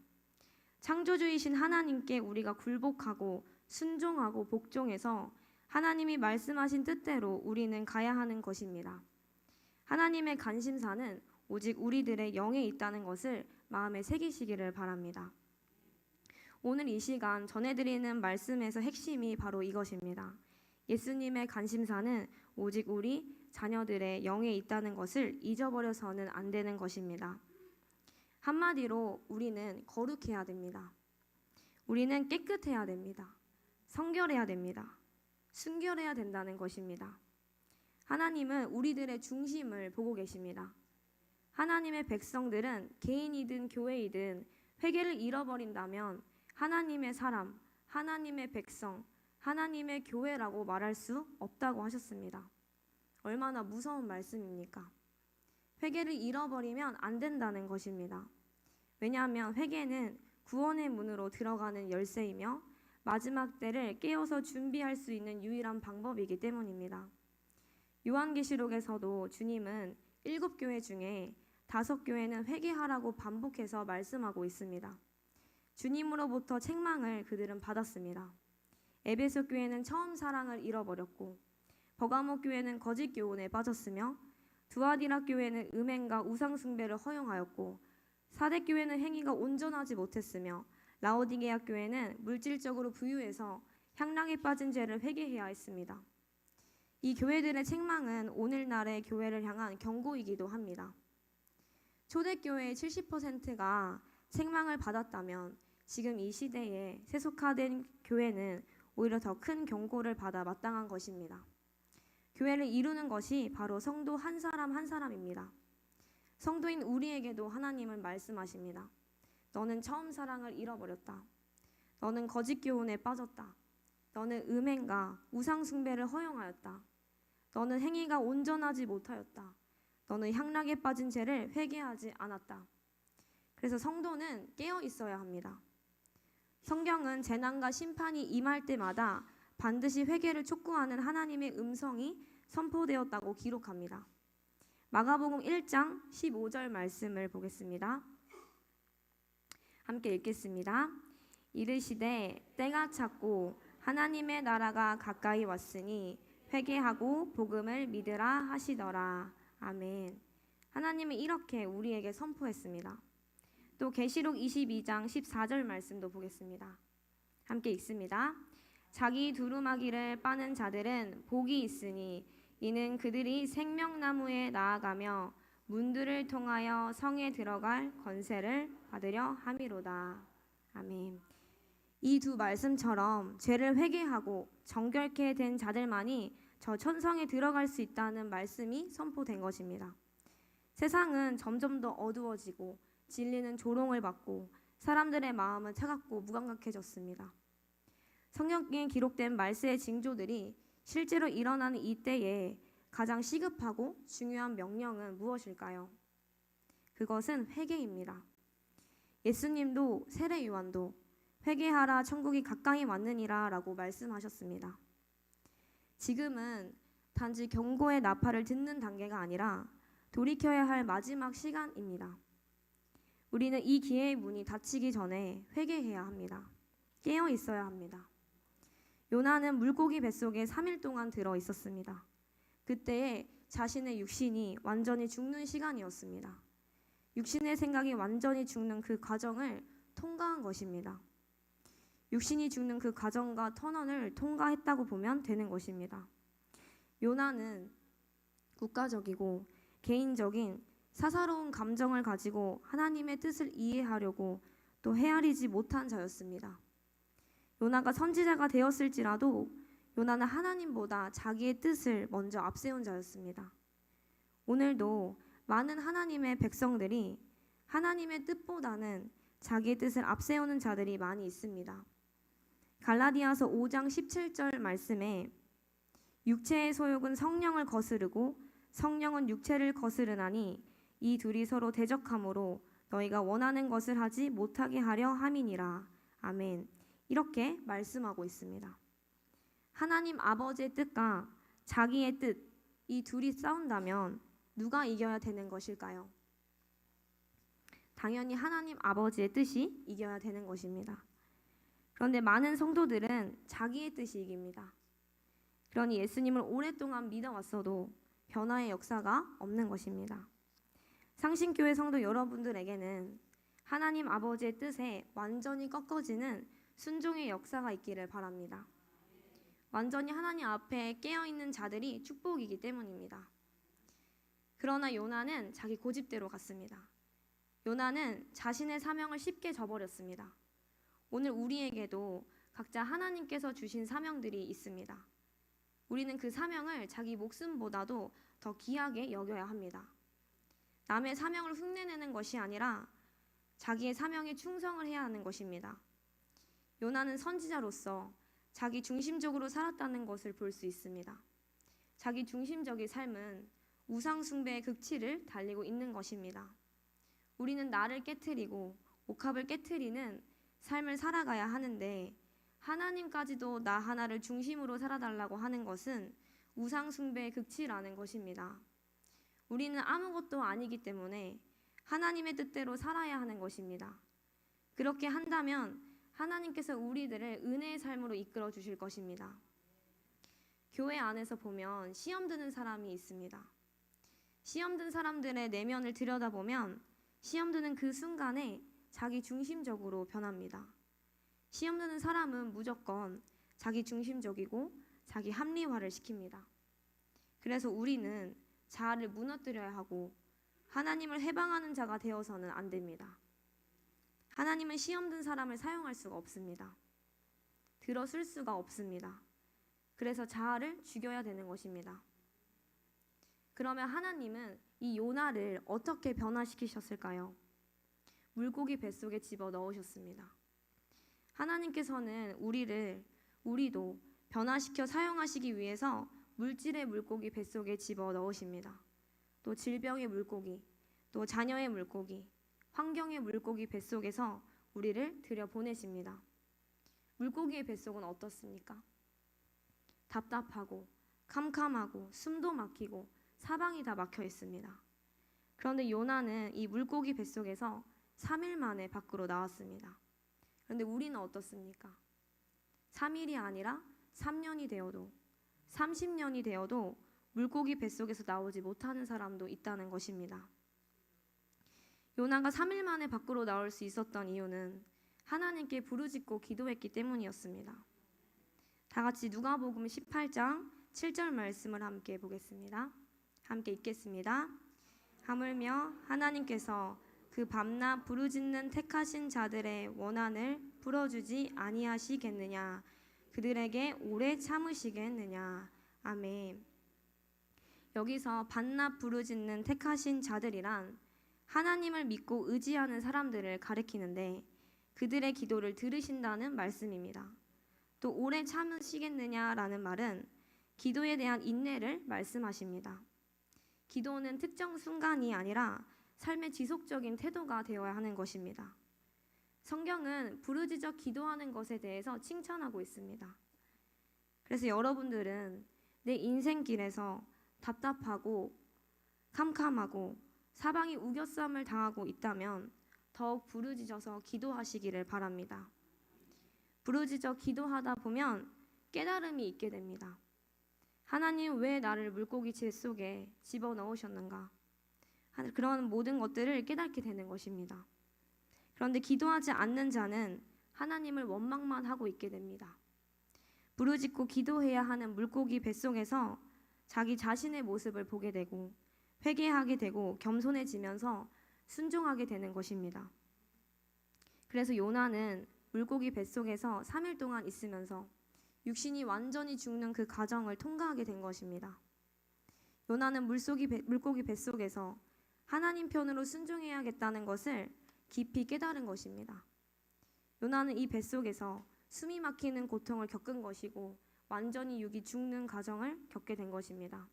창조주이신 하나님께 우리가 굴복하고 순종하고 복종해서 하나님이 말씀하신 뜻대로 우리는 가야 하는 것입니다. 하나님의 관심사는 오직 우리들의 영에 있다는 것을 마음에 새기시기를 바랍니다. 오늘 이 시간 전해드리는 말씀에서 핵심이 바로 이것입니다. 예수님의 관심사는 오직 우리 자녀들의 영에 있다는 것을 잊어버려서는 안 되는 것입니다. 한마디로 우리는 거룩해야 됩니다. 우리는 깨끗해야 됩니다. 성결해야 됩니다. 순결해야 된다는 것입니다. 하나님은 우리들의 중심을 보고 계십니다. 하나님의 백성들은 개인이든 교회이든 회개를 잃어버린다면 하나님의 사람, 하나님의 백성, 하나님의 교회라고 말할 수 없다고 하셨습니다. 얼마나 무서운 말씀입니까? 회개를 잃어버리면 안 된다는 것입니다. 왜냐하면 회개는 구원의 문으로 들어가는 열쇠이며 마지막 때를 깨어서 준비할 수 있는 유일한 방법이기 때문입니다. 요한계시록에서도 주님은 7교회 중에 5교회는 회개하라고 반복해서 말씀하고 있습니다. 주님으로부터 책망을 그들은 받았습니다. 에베소 교회는 처음 사랑을 잃어버렸고 버가모 교회는 거짓 교훈에 빠졌으며 두아디라 교회는 음행과 우상 숭배를 허용하였고 사대 교회는 행위가 온전하지 못했으며 라오디게아 교회는 물질적으로 부유해서 향락에 빠진 죄를 회개해야 했습니다. 이 교회들의 책망은 오늘날의 교회를 향한 경고이기도 합니다. 초대교회의 70%가 책망을 받았다면 지금 이 시대에 세속화된 교회는 오히려 더 큰 경고를 받아 마땅한 것입니다. 교회를 이루는 것이 바로 성도 한 사람 한 사람입니다. 성도인 우리에게도 하나님은 말씀하십니다. 너는 처음 사랑을 잃어버렸다. 너는 거짓 교훈에 빠졌다. 너는 음행과 우상 숭배를 허용하였다. 너는 행위가 온전하지 못하였다. 너는 향락에 빠진 죄를 회개하지 않았다. 그래서 성도는 깨어 있어야 합니다. 성경은 재난과 심판이 임할 때마다 반드시 회개를 촉구하는 하나님의 음성이 선포되었다고 기록합니다. 마가복음 1장 15절 말씀을 보겠습니다. 함께 읽겠습니다. 이르시되 때가 찼고 하나님의 나라가 가까이 왔으니 회개하고 복음을 믿으라 하시더라. 아멘. 하나님은 이렇게 우리에게 선포했습니다. 또 계시록 22장 14절 말씀도 보겠습니다. 함께 읽습니다. 자기 두루마기를 빠는 자들은 복이 있으니 이는 그들이 생명나무에 나아가며 문들을 통하여 성에 들어갈 권세를 받으려 함이로다. 아멘. 이 두 말씀처럼 죄를 회개하고 정결케 된 자들만이 저 천성에 들어갈 수 있다는 말씀이 선포된 것입니다. 세상은 점점 더 어두워지고 진리는 조롱을 받고 사람들의 마음은 차갑고 무감각해졌습니다. 성경에 기록된 말세의 징조들이 실제로 일어나는 이때에 가장 시급하고 중요한 명령은 무엇일까요? 그것은 회개입니다. 예수님도 세례 요한도 회개하라 천국이 가까이 왔느니라 라고 말씀하셨습니다. 지금은 단지 경고의 나팔을 듣는 단계가 아니라 돌이켜야 할 마지막 시간입니다. 우리는 이 기회의 문이 닫히기 전에 회개해야 합니다. 깨어 있어야 합니다. 요나는 물고기 뱃속에 3일 동안 들어 있었습니다. 그때에 자신의 육신이 완전히 죽는 시간이었습니다. 육신의 생각이 완전히 죽는 그 과정을 통과한 것입니다. 육신이 죽는 그 과정과 터널을 통과했다고 보면 되는 것입니다. 요나는 국가적이고 개인적인 사사로운 감정을 가지고 하나님의 뜻을 이해하려고 또 헤아리지 못한 자였습니다. 요나가 선지자가 되었을지라도 요나는 하나님보다 자기의 뜻을 먼저 앞세운 자였습니다. 오늘도 많은 하나님의 백성들이 하나님의 뜻보다는 자기의 뜻을 앞세우는 자들이 많이 있습니다. 갈라디아서 5장 17절 말씀에 육체의 소욕은 성령을 거스르고 성령은 육체를 거스르나니 이 둘이 서로 대적하므로 너희가 원하는 것을 하지 못하게 하려 함이니라. 아멘. 이렇게 말씀하고 있습니다. 하나님 아버지의 뜻과 자기의 뜻, 이 둘이 싸운다면 누가 이겨야 되는 것일까요? 당연히 하나님 아버지의 뜻이 이겨야 되는 것입니다. 그런데 많은 성도들은 자기의 뜻이 이깁니다. 그러니 예수님을 오랫동안 믿어왔어도 변화의 역사가 없는 것입니다. 상신교회 성도 여러분들에게는 하나님 아버지의 뜻에 완전히 꺾어지는 순종의 역사가 있기를 바랍니다. 완전히 하나님 앞에 깨어있는 자들이 축복이기 때문입니다. 그러나 요나는 자기 고집대로 갔습니다. 요나는 자신의 사명을 쉽게 저버렸습니다. 오늘 우리에게도 각자 하나님께서 주신 사명들이 있습니다. 우리는 그 사명을 자기 목숨보다도 더 귀하게 여겨야 합니다. 남의 사명을 흉내내는 것이 아니라 자기의 사명에 충성을 해야 하는 것입니다. 요나는 선지자로서 자기 중심적으로 살았다는 것을 볼 수 있습니다. 자기 중심적인 삶은 우상 숭배의 극치를 달리고 있는 것입니다. 우리는 나를 깨트리고 옥합을 깨트리는 삶을 살아가야 하는데 하나님까지도 나 하나를 중심으로 살아달라고 하는 것은 우상 숭배의 극치라는 것입니다. 우리는 아무것도 아니기 때문에 하나님의 뜻대로 살아야 하는 것입니다. 그렇게 한다면 하나님께서 우리들을 은혜의 삶으로 이끌어 주실 것입니다. 교회 안에서 보면 시험 드는 사람이 있습니다. 시험 든 사람들의 내면을 들여다보면 시험 드는 그 순간에 자기 중심적으로 변합니다. 시험 드는 사람은 무조건 자기 중심적이고 자기 합리화를 시킵니다. 그래서 우리는 자아를 무너뜨려야 하고 하나님을 해방하는 자가 되어서는 안 됩니다. 하나님은 시험 든 사람을 사용할 수가 없습니다. 들어쓸 수가 없습니다. 그래서 자아를 죽여야 되는 것입니다. 그러면 하나님은 이 요나를 어떻게 변화시키셨을까요? 물고기 뱃속에 집어 넣으셨습니다. 하나님께서는 우리도 변화시켜 사용하시기 위해서 물질의 물고기 뱃속에 집어 넣으십니다. 또 질병의 물고기, 또 자녀의 물고기, 환경의 물고기 뱃속에서 우리를 들여보내십니다. 물고기의 뱃속은 어떻습니까? 답답하고 캄캄하고 숨도 막히고 사방이 다 막혀 있습니다. 그런데 요나는 이 물고기 뱃속에서 3일 만에 밖으로 나왔습니다. 그런데 우리는 어떻습니까? 3일이 아니라 3년이 되어도 30년이 되어도 물고기 뱃속에서 나오지 못하는 사람도 있다는 것입니다. 요나가 3일 만에 밖으로 나올 수 있었던 이유는 하나님께 부르짖고 기도했기 때문이었습니다. 다 같이 누가복음 18장 7절 말씀을 함께 보겠습니다. 함께 읽겠습니다. 하물며 하나님께서 그 밤낮 부르짖는 택하신 자들의 원한을 풀어주지 아니하시겠느냐. 그들에게 오래 참으시겠느냐. 아멘. 여기서 밤낮 부르짖는 택하신 자들이란 하나님을 믿고 의지하는 사람들을 가리키는데 그들의 기도를 들으신다는 말씀입니다. 또 오래 참으시겠느냐라는 말은 기도에 대한 인내를 말씀하십니다. 기도는 특정 순간이 아니라 삶의 지속적인 태도가 되어야 하는 것입니다. 성경은 부르짖어 기도하는 것에 대해서 칭찬하고 있습니다. 그래서 여러분들은 내 인생길에서 답답하고 캄캄하고 사방이 우겨쌈을 당하고 있다면 더욱 부르짖어서 기도하시기를 바랍니다. 부르짖어 기도하다 보면 깨달음이 있게 됩니다. 하나님 왜 나를 물고기 뱃속에 집어넣으셨는가? 그런 모든 것들을 깨닫게 되는 것입니다. 그런데 기도하지 않는 자는 하나님을 원망만 하고 있게 됩니다. 부르짖고 기도해야 하는 물고기 뱃속에서 자기 자신의 모습을 보게 되고 회개하게 되고 겸손해지면서 순종하게 되는 것입니다. 그래서 요나는 물고기 뱃속에서 3일 동안 있으면서 육신이 완전히 죽는 그 과정을 통과하게 된 것입니다. 요나는 물고기 뱃속에서 하나님 편으로 순종해야겠다는 것을 깊이 깨달은 것입니다. 요나는 이 뱃속에서 숨이 막히는 고통을 겪은 것이고 완전히 육이 죽는 과정을 겪게 된 것입니다.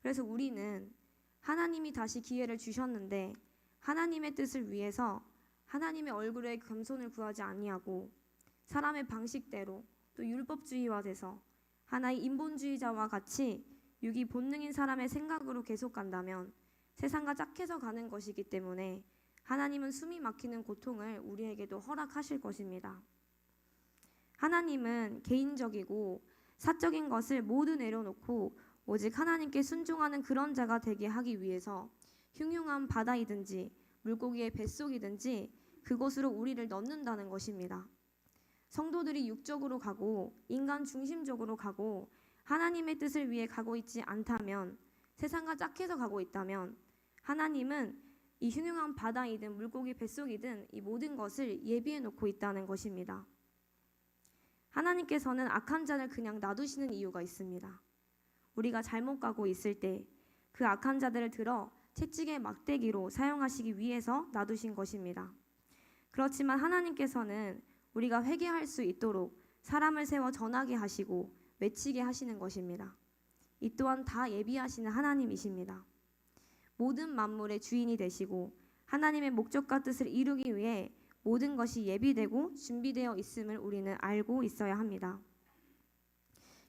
그래서 우리는 하나님이 다시 기회를 주셨는데 하나님의 뜻을 위해서 하나님의 얼굴에 겸손을 구하지 아니하고 사람의 방식대로 또 율법주의화돼서 하나의 인본주의자와 같이 육이 본능인 사람의 생각으로 계속 간다면 세상과 짝해서 가는 것이기 때문에 하나님은 숨이 막히는 고통을 우리에게도 허락하실 것입니다. 하나님은 개인적이고 사적인 것을 모두 내려놓고 오직 하나님께 순종하는 그런 자가 되게 하기 위해서 흉흉한 바다이든지 물고기의 뱃속이든지 그곳으로 우리를 넣는다는 것입니다. 성도들이 육적으로 가고 인간 중심적으로 가고 하나님의 뜻을 위해 가고 있지 않다면, 세상과 짝해서 가고 있다면 하나님은 이 흉흉한 바다이든 물고기 뱃속이든 이 모든 것을 예비해 놓고 있다는 것입니다. 하나님께서는 악한 자를 그냥 놔두시는 이유가 있습니다. 우리가 잘못 가고 있을 때 그 악한 자들을 들어 채찍의 막대기로 사용하시기 위해서 놔두신 것입니다. 그렇지만 하나님께서는 우리가 회개할 수 있도록 사람을 세워 전하게 하시고 외치게 하시는 것입니다. 이 또한 다 예비하시는 하나님이십니다. 모든 만물의 주인이 되시고 하나님의 목적과 뜻을 이루기 위해 모든 것이 예비되고 준비되어 있음을 우리는 알고 있어야 합니다.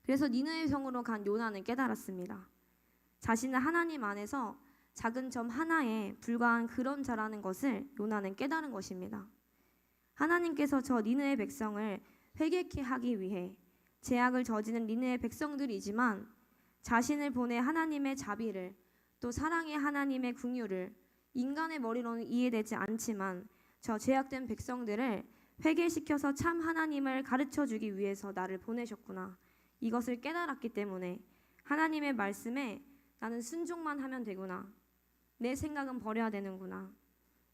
그래서 니느웨 성으로 간 요나는 깨달았습니다. 자신은 하나님 안에서 작은 점 하나에 불과한 그런 자라는 것을 요나는 깨달은 것입니다. 하나님께서 저 니느웨 백성을 회개케 하기 위해 죄악을 저지른 니느웨 백성들이지만 자신을 보내 하나님의 자비를 또 사랑의 하나님의 긍휼을 인간의 머리로는 이해되지 않지만 저 죄악된 백성들을 회개시켜서 참 하나님을 가르쳐주기 위해서 나를 보내셨구나. 이것을 깨달았기 때문에 하나님의 말씀에 나는 순종만 하면 되구나. 내 생각은 버려야 되는구나.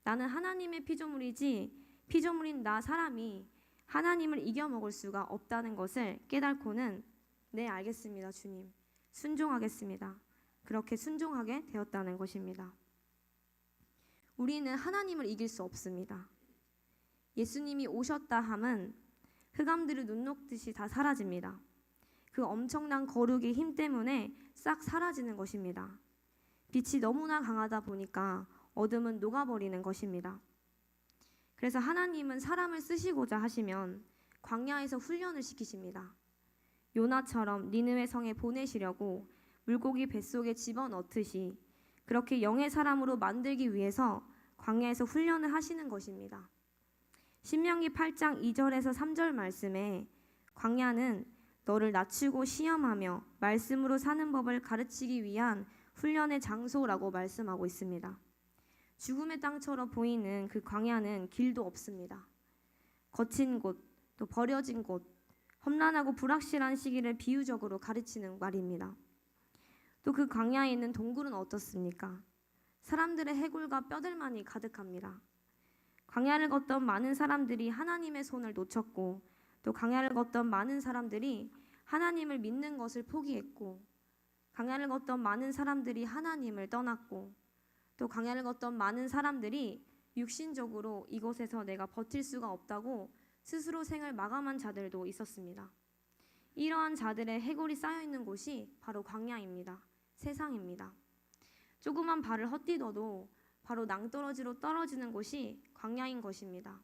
나는 하나님의 피조물이지 피조물인 나 사람이 하나님을 이겨먹을 수가 없다는 것을 깨닫고는 네, 알겠습니다, 주님. 순종하겠습니다. 그렇게 순종하게 되었다는 것입니다. 우리는 하나님을 이길 수 없습니다. 예수님이 오셨다 함은 흑암들이 눈 녹듯이 다 사라집니다. 그 엄청난 거룩의 힘 때문에 싹 사라지는 것입니다. 빛이 너무나 강하다 보니까 어둠은 녹아버리는 것입니다. 그래서 하나님은 사람을 쓰시고자 하시면 광야에서 훈련을 시키십니다. 요나처럼 니느웨 성에 보내시려고 물고기 뱃속에 집어넣듯이 그렇게 영의 사람으로 만들기 위해서 광야에서 훈련을 하시는 것입니다. 신명기 8장 2절에서 3절 말씀에 광야는 너를 낮추고 시험하며 말씀으로 사는 법을 가르치기 위한 훈련의 장소라고 말씀하고 있습니다. 죽음의 땅처럼 보이는 그 광야는 길도 없습니다. 거친 곳, 또 버려진 곳, 험난하고 불확실한 시기를 비유적으로 가르치는 말입니다. 또 그 광야에 있는 동굴은 어떻습니까? 사람들의 해골과 뼈들만이 가득합니다. 광야를 걷던 많은 사람들이 하나님의 손을 놓쳤고, 또 광야를 걷던 많은 사람들이 하나님을 믿는 것을 포기했고, 광야를 걷던 많은 사람들이 하나님을 떠났고, 또 광야를 걷던 많은 사람들이 육신적으로 이곳에서 내가 버틸 수가 없다고 스스로 생을 마감한 자들도 있었습니다. 이러한 자들의 해골이 쌓여있는 곳이 바로 광야입니다. 세상입니다. 조그만 발을 헛디뎌도 바로 낭떠러지로 떨어지는 곳이 광야인 것입니다.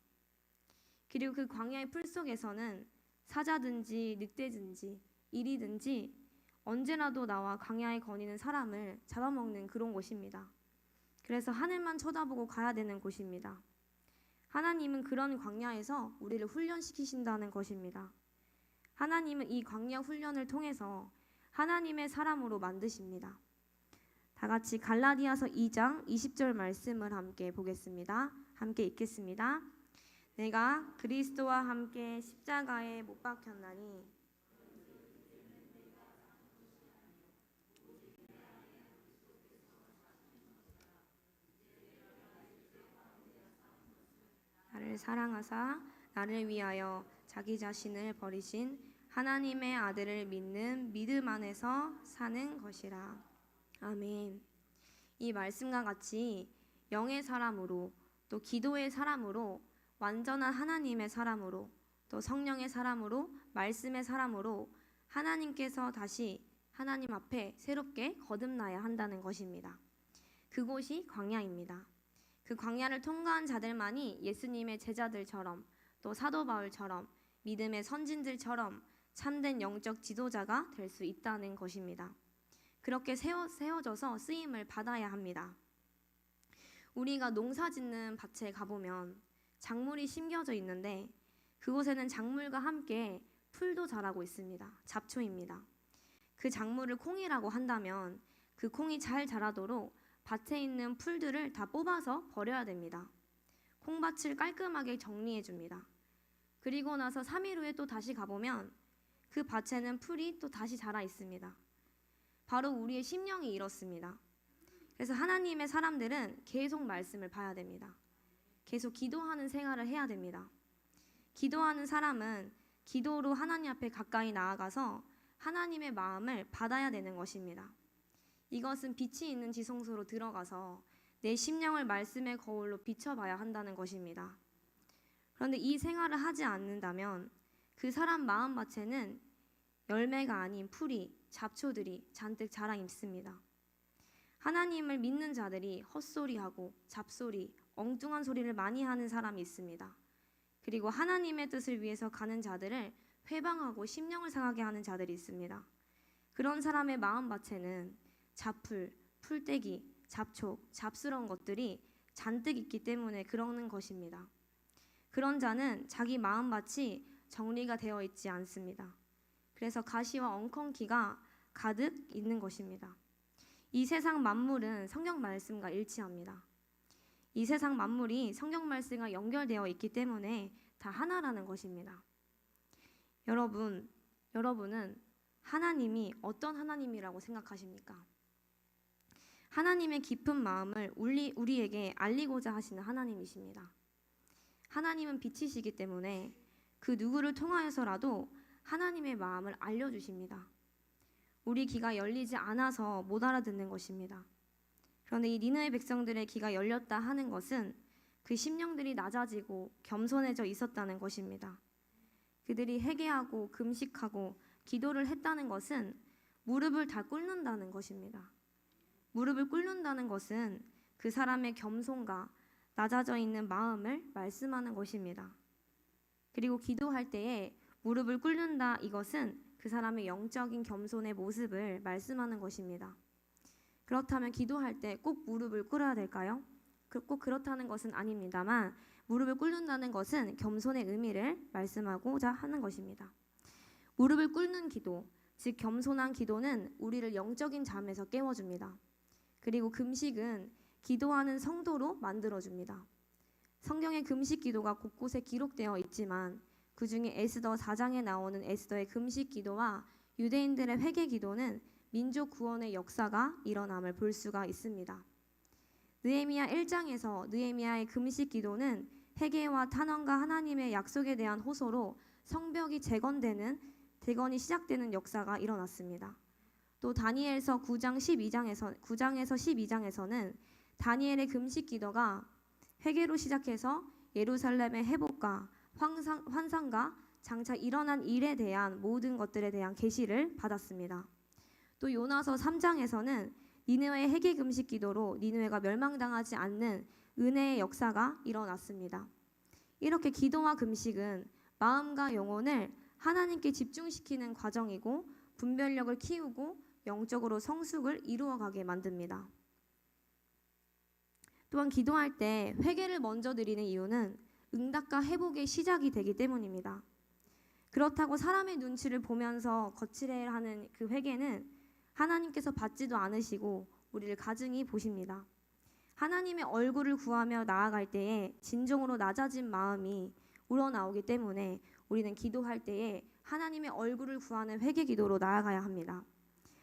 그리고 그 광야의 풀 속에서는 사자든지 늑대든지 이리든지 언제라도 나와 광야에 거니는 사람을 잡아먹는 그런 곳입니다. 그래서 하늘만 쳐다보고 가야 되는 곳입니다. 하나님은 그런 광야에서 우리를 훈련시키신다는 것입니다. 하나님은 이 광야 훈련을 통해서 하나님의 사람으로 만드십니다. 다 같이 갈라디아서 2장 20절 말씀을 함께 보겠습니다. 함께 읽겠습니다. 내가 그리스도와 함께 십자가에 못 박혔나니 나를 사랑하사 나를 위하여 자기 자신을 버리신 하나님의 아들을 믿는 믿음 안에서 사는 것이라. 아멘. 이 말씀과 같이 영의 사람으로 또 기도의 사람으로 완전한 하나님의 사람으로 또 성령의 사람으로 말씀의 사람으로 하나님께서 다시 하나님 앞에 새롭게 거듭나야 한다는 것입니다. 그곳이 광야입니다. 그 광야를 통과한 자들만이 예수님의 제자들처럼 또 사도 바울처럼 믿음의 선진들처럼 참된 영적 지도자가 될 수 있다는 것입니다. 그렇게 세워져서 쓰임을 받아야 합니다. 우리가 농사 짓는 밭에 가보면 작물이 심겨져 있는데 그곳에는 작물과 함께 풀도 자라고 있습니다. 잡초입니다. 그 작물을 콩이라고 한다면 그 콩이 잘 자라도록 밭에 있는 풀들을 다 뽑아서 버려야 됩니다. 콩밭을 깔끔하게 정리해 줍니다. 그리고 나서 3일 후에 또 다시 가보면 그 밭에는 풀이 또 다시 자라 있습니다. 바로 우리의 심령이 이렇습니다. 그래서 하나님의 사람들은 계속 말씀을 봐야 됩니다. 계속 기도하는 생활을 해야 됩니다. 기도하는 사람은 기도로 하나님 앞에 가까이 나아가서 하나님의 마음을 받아야 되는 것입니다. 이것은 빛이 있는 지성소로 들어가서 내 심령을 말씀의 거울로 비춰봐야 한다는 것입니다. 그런데 이 생활을 하지 않는다면 그 사람 마음밭에는 열매가 아닌 풀이, 잡초들이 잔뜩 자라 있습니다. 하나님을 믿는 자들이 헛소리하고 잡소리, 엉뚱한 소리를 많이 하는 사람이 있습니다. 그리고 하나님의 뜻을 위해서 가는 자들을 회방하고 심령을 상하게 하는 자들이 있습니다. 그런 사람의 마음밭에는 잡풀, 풀떼기, 잡초, 잡스러운 것들이 잔뜩 있기 때문에 그러는 것입니다. 그런 자는 자기 마음밭이 정리가 되어 있지 않습니다. 그래서 가시와 엉겅퀴가 가득 있는 것입니다. 이 세상 만물은 성경 말씀과 일치합니다. 이 세상 만물이 성경 말씀과 연결되어 있기 때문에 다 하나라는 것입니다. 여러분은 하나님이 어떤 하나님이라고 생각하십니까? 하나님의 깊은 마음을 우리에게 알리고자 하시는 하나님이십니다. 하나님은 빛이시기 때문에 그 누구를 통하여서라도 하나님의 마음을 알려주십니다. 우리 귀가 열리지 않아서 못 알아듣는 것입니다. 그런데 이 니느웨 백성들의 귀가 열렸다 하는 것은 그 심령들이 낮아지고 겸손해져 있었다는 것입니다. 그들이 회개하고 금식하고 기도를 했다는 것은 무릎을 다 꿇는다는 것입니다. 무릎을 꿇는다는 것은 그 사람의 겸손과 낮아져 있는 마음을 말씀하는 것입니다. 그리고 기도할 때에 무릎을 꿇는다, 이것은 그 사람의 영적인 겸손의 모습을 말씀하는 것입니다. 그렇다면 기도할 때 꼭 무릎을 꿇어야 될까요? 꼭 그렇다는 것은 아닙니다만, 무릎을 꿇는다는 것은 겸손의 의미를 말씀하고자 하는 것입니다. 무릎을 꿇는 기도, 즉 겸손한 기도는 우리를 영적인 잠에서 깨워줍니다. 그리고 금식은 기도하는 성도로 만들어줍니다. 성경의 금식 기도가 곳곳에 기록되어 있지만 그 중에 에스더 4장에 나오는 에스더의 금식 기도와 유대인들의 회개 기도는 민족 구원의 역사가 일어남을 볼 수가 있습니다. 느헤미야 1장에서 느헤미야의 금식 기도는 회개와 탄원과 하나님의 약속에 대한 호소로 성벽이 재건이 시작되는 역사가 일어났습니다. 또 다니엘서 9장에서 12장에서는 다니엘의 금식 기도가 회개로 시작해서 예루살렘의 회복과 환상과 장차 일어난 일에 대한 모든 것들에 대한 계시를 받았습니다. 또 요나서 3장에서는 니느웨의 회개 금식 기도로 니느웨가 멸망당하지 않는 은혜의 역사가 일어났습니다. 이렇게 기도와 금식은 마음과 영혼을 하나님께 집중시키는 과정이고 분별력을 키우고 영적으로 성숙을 이루어가게 만듭니다. 또한 기도할 때 회개를 먼저 드리는 이유는 응답과 회복의 시작이 되기 때문입니다. 그렇다고 사람의 눈치를 보면서 거칠게 하는 그 회개는 하나님께서 받지도 않으시고 우리를 가증히 보십니다. 하나님의 얼굴을 구하며 나아갈 때에 진정으로 낮아진 마음이 우러나오기 때문에 우리는 기도할 때에 하나님의 얼굴을 구하는 회개 기도로 나아가야 합니다.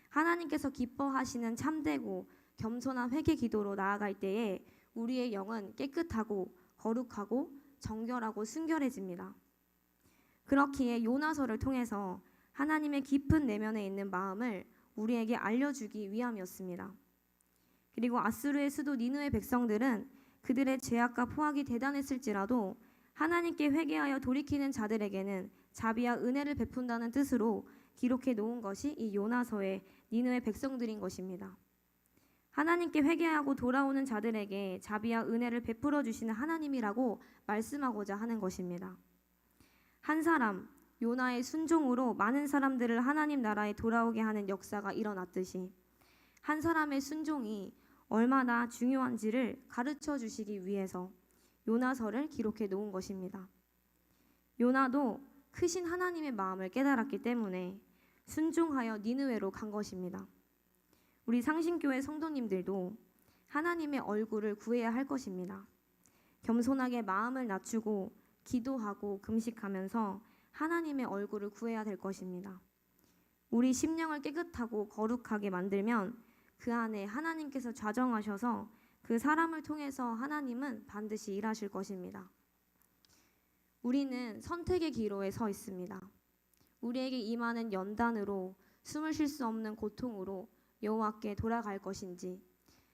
하나님께서 기뻐하시는 참되고 겸손한 회개 기도로 나아갈 때에 우리의 영은 깨끗하고 거룩하고 정결하고 순결해집니다. 그렇기에 요나서를 통해서 하나님의 깊은 내면에 있는 마음을 우리에게 알려주기 위함이었습니다. 그리고 아수르의 수도 니느웨 백성들은 그들의 죄악과 포악이 대단했을지라도 하나님께 회개하여 돌이키는 자들에게는 자비와 은혜를 베푼다는 뜻으로 기록해 놓은 것이 이 요나서의 니느웨 백성들인 것입니다. 하나님께 회개하고 돌아오는 자들에게 자비와 은혜를 베풀어 주시는 하나님이라고 말씀하고자 하는 것입니다. 한 사람, 요나의 순종으로 많은 사람들을 하나님 나라에 돌아오게 하는 역사가 일어났듯이 한 사람의 순종이 얼마나 중요한지를 가르쳐 주시기 위해서 요나서를 기록해 놓은 것입니다. 요나도 크신 하나님의 마음을 깨달았기 때문에 순종하여 니느웨로 간 것입니다. 우리 상신교회 성도님들도 하나님의 얼굴을 구해야 할 것입니다. 겸손하게 마음을 낮추고 기도하고 금식하면서 하나님의 얼굴을 구해야 될 것입니다. 우리 심령을 깨끗하고 거룩하게 만들면 그 안에 하나님께서 좌정하셔서 그 사람을 통해서 하나님은 반드시 일하실 것입니다. 우리는 선택의 기로에 서 있습니다. 우리에게 임하는 연단으로 숨을 쉴 수 없는 고통으로 여호와께 돌아갈 것인지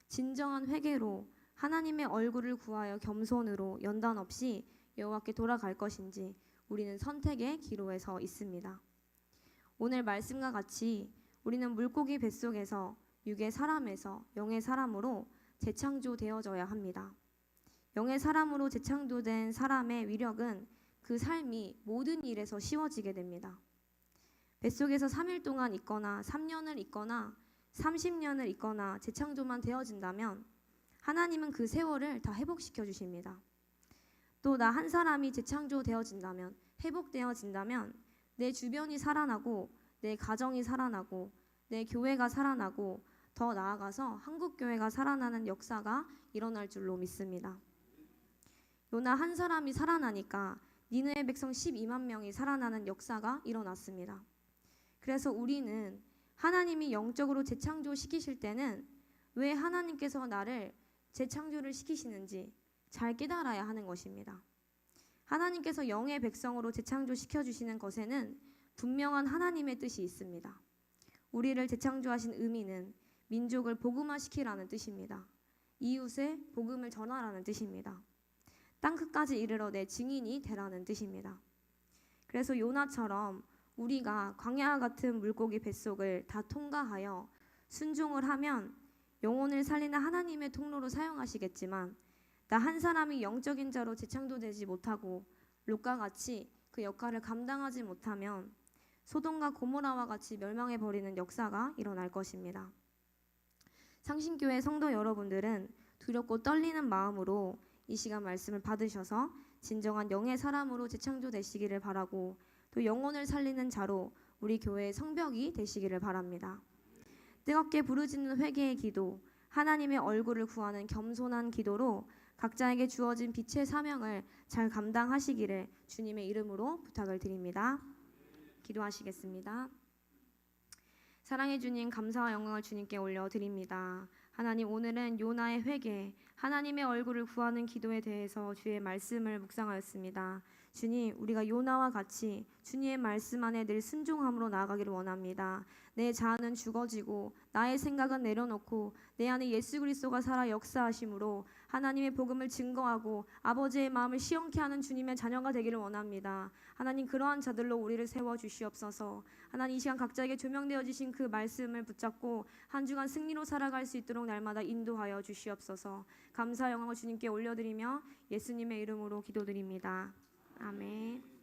진정한 회개로 하나님의 얼굴을 구하여 겸손으로 연단 없이 여호와께 돌아갈 것인지 우리는 선택의 기로에 서 있습니다. 오늘 말씀과 같이 우리는 물고기 뱃속에서 육의 사람에서 영의 사람으로 재창조되어져야 합니다. 영의 사람으로 재창조된 사람의 위력은 그 삶이 모든 일에서 쉬워지게 됩니다. 뱃속에서 3일 동안 있거나 3년을 있거나 30년을 있거나 재창조만 되어진다면 하나님은 그 세월을 다 회복시켜 주십니다. 또 나 한 사람이 재창조되어진다면, 회복되어진다면 내 주변이 살아나고 내 가정이 살아나고 내 교회가 살아나고 더 나아가서 한국교회가 살아나는 역사가 일어날 줄로 믿습니다. 요나 한 사람이 살아나니까 니느웨 백성 12만 명이 살아나는 역사가 일어났습니다. 그래서 우리는 하나님이 영적으로 재창조시키실 때는 왜 하나님께서 나를 재창조를 시키시는지 잘 깨달아야 하는 것입니다. 하나님께서 영의 백성으로 재창조시켜 주시는 것에는 분명한 하나님의 뜻이 있습니다. 우리를 재창조하신 의미는 민족을 복음화시키라는 뜻입니다. 이웃에 복음을 전하라는 뜻입니다. 땅끝까지 이르러 내 증인이 되라는 뜻입니다. 그래서 요나처럼 우리가 광야와 같은 물고기 뱃속을 다 통과하여 순종을 하면 영혼을 살리는 하나님의 통로로 사용하시겠지만, 나 한 사람이 영적인 자로 재창조되지 못하고 롯과 같이 그 역할을 감당하지 못하면 소돔과 고모라와 같이 멸망해버리는 역사가 일어날 것입니다. 상신교회 성도 여러분들은 두렵고 떨리는 마음으로 이 시간 말씀을 받으셔서 진정한 영의 사람으로 재창조되시기를 바라고, 또 영혼을 살리는 자로 우리 교회의 성벽이 되시기를 바랍니다. 뜨겁게 부르짖는 회개의 기도, 하나님의 얼굴을 구하는 겸손한 기도로 각자에게 주어진 빛의 사명을 잘 감당하시기를 주님의 이름으로 부탁을 드립니다. 기도하시겠습니다. 사랑해 주님, 감사와 영광을 주님께 올려드립니다. 하나님, 오늘은 요나의 회개, 하나님의 얼굴을 구하는 기도에 대해서 주의 말씀을 묵상하였습니다. 주님, 우리가 요나와 같이 주님의 말씀 안에 늘 순종함으로 나아가기를 원합니다. 내 자아는 죽어지고 나의 생각은 내려놓고 내 안에 예수 그리스도가 살아 역사하심으로 하나님의 복음을 증거하고 아버지의 마음을 시원케 하는 주님의 자녀가 되기를 원합니다. 하나님, 그러한 자들로 우리를 세워주시옵소서. 하나님, 이 시간 각자에게 조명되어지신 그 말씀을 붙잡고 한 주간 승리로 살아갈 수 있도록 날마다 인도하여 주시옵소서. 감사 영광을 주님께 올려드리며 예수님의 이름으로 기도드립니다. 아멘.